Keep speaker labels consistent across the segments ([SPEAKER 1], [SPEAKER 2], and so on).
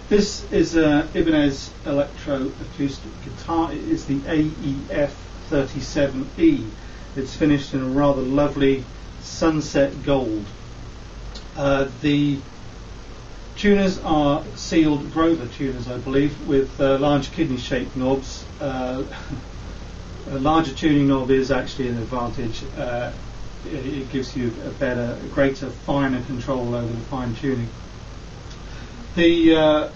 [SPEAKER 1] This is an Ibanez Electro-Acoustic Guitar. It is the AEF37E. It's finished in a rather lovely sunset gold. The tuners are sealed Grover tuners, I believe, with large kidney-shaped knobs. A larger tuning knob is actually an advantage. It gives you a greater, finer control over the fine tuning. The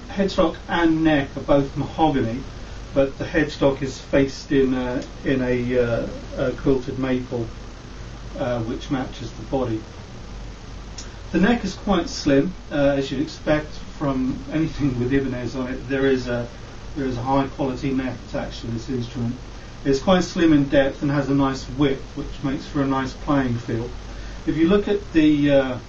[SPEAKER 1] headstock and neck are both mahogany, but the headstock is faced in a quilted maple, which matches the body. The neck is quite slim, as you'd expect from anything with Ibanez on it. There is a high quality neck attached to this instrument. It's quite slim in depth and has a nice width, which makes for a nice playing feel. If you look at the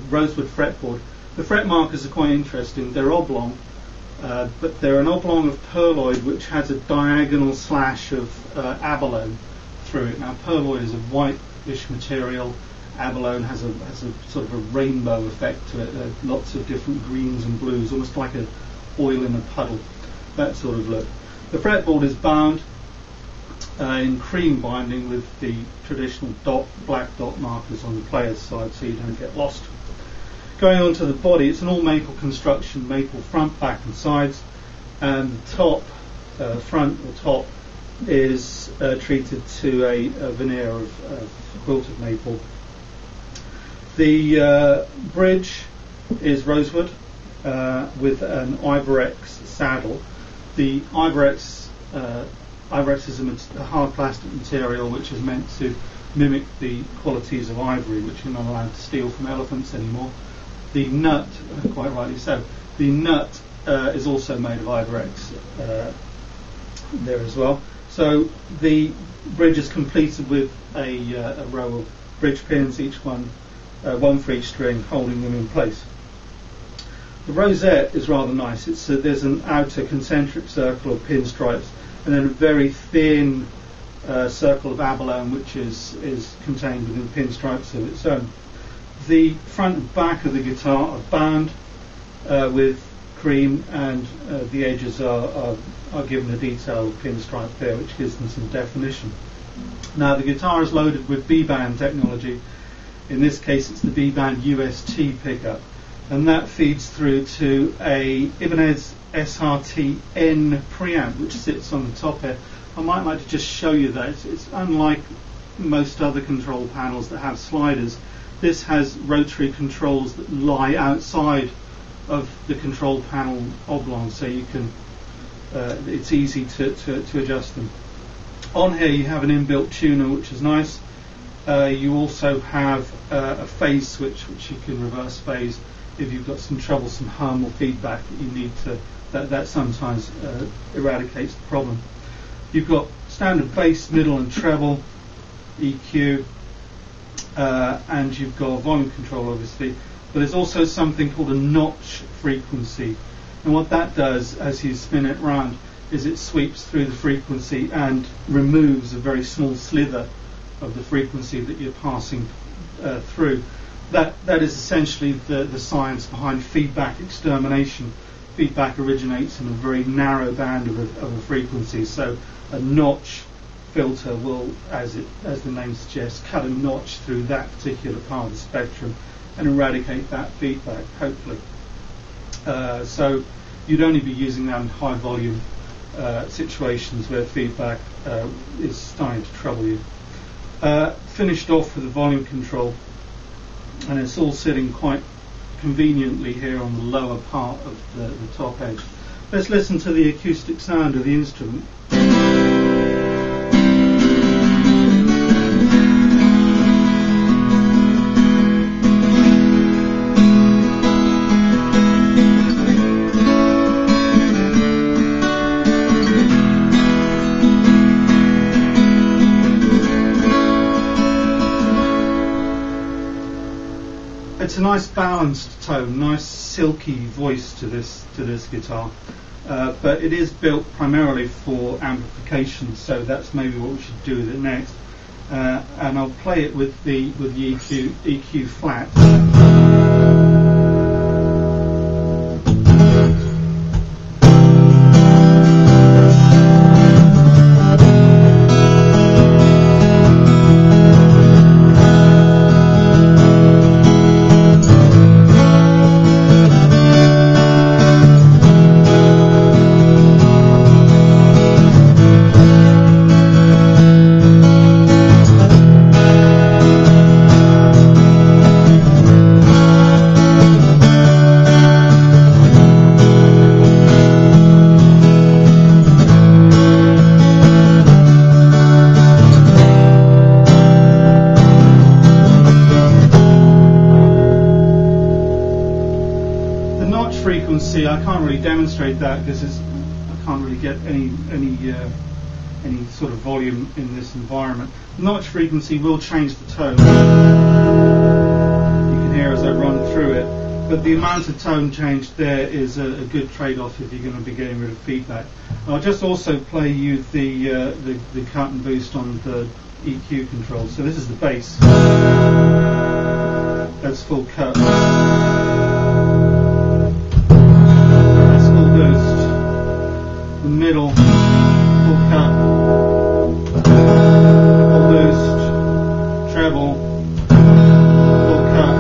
[SPEAKER 1] rosewood fretboard, the fret markers are quite interesting. They're oblong, but they're an oblong of pearloid which has a diagonal slash of abalone through it. Now, pearloid is a whitish material. Abalone has a sort of a rainbow effect to it. Lots of different greens and blues, almost like an oil in a puddle, that sort of look. The fretboard is bound in cream binding with the traditional black dot markers on the player's side, so you don't get lost. Going on to the body, it's an all maple construction, maple front, back and sides, and the top, front or top, is treated to a veneer of quilted maple. The bridge is rosewood with an Ibanez saddle. The Ibanez is a hard plastic material which is meant to mimic the qualities of ivory, which you're not allowed to steal from elephants anymore. The nut, quite rightly so, the nut is also made of Ibanez there as well. So the bridge is completed with a row of bridge pins, each one for each string, holding them in place. The rosette is rather nice. There's an outer concentric circle of pinstripes and then a very thin circle of abalone, which is contained within pinstripes of its own. The front and back of the guitar are bound with cream, and the edges are given a detail of pinstripe there, which gives them some definition. Now, the guitar is loaded with B-band technology. In this case, it's the B-band UST pickup, and that feeds through to a Ibanez SRT-N preamp, which sits on the top here. I might like to just show you that. It's unlike most other control panels that have sliders. This has rotary controls that lie outside of the control panel oblong, so you can. It's easy to adjust them. On here, you have an inbuilt tuner, which is nice. You also have a phase switch, which you can reverse phase if you've got some troublesome hum or feedback that you need to. That sometimes eradicates the problem. You've got standard bass, middle, and treble, EQ. And you've got volume control, obviously, but there's also something called a notch frequency, and what that does as you spin it round is it sweeps through the frequency and removes a very small slither of the frequency that you're passing through. That is essentially the science behind feedback extermination. Feedback originates in a very narrow band of a frequency, so a notch filter will, as the name suggests, cut a notch through that particular part of the spectrum and eradicate that feedback, hopefully. So you'd only be using that in high volume situations where feedback is starting to trouble you. Finished off with the volume control, and it's all sitting quite conveniently here on the lower part of the top edge. Let's listen to the acoustic sound of the instrument. It's a nice balanced tone, nice silky voice to this guitar, but it is built primarily for amplification, so that's maybe what we should do with it next. And I'll play it with the EQ flat. notch frequency, I can't really demonstrate that because I can't really get any sort of volume in this environment. Notch frequency will change the tone. You can hear as I run through it, but the amount of tone change there is a good trade-off if you're going to be getting rid of feedback. I'll just also play you the cut and boost on the EQ control. So this is the bass. That's full cut. That's full boost. The middle, full cut. Full boost. Treble. Full cut.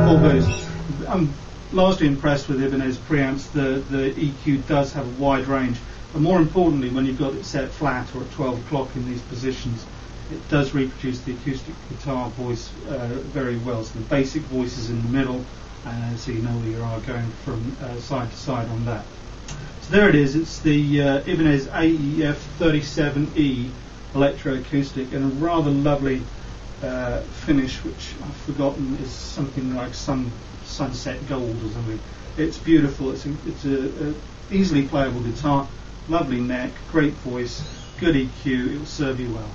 [SPEAKER 1] Full boost. I'm largely impressed with Ibanez preamps. The EQ does have a wide range. But more importantly, when you've got it set flat or at 12 o'clock in these positions, it does reproduce the acoustic guitar voice very well. So the basic voice is in the middle, so you know where you are going from side to side on that. So there it is. It's the Ibanez AEF37E Electro-Acoustic, and a rather lovely finish, which I've forgotten, is something like sunset gold or something. It's beautiful. It's a easily playable guitar. Lovely neck, great voice, good EQ, it will serve you well.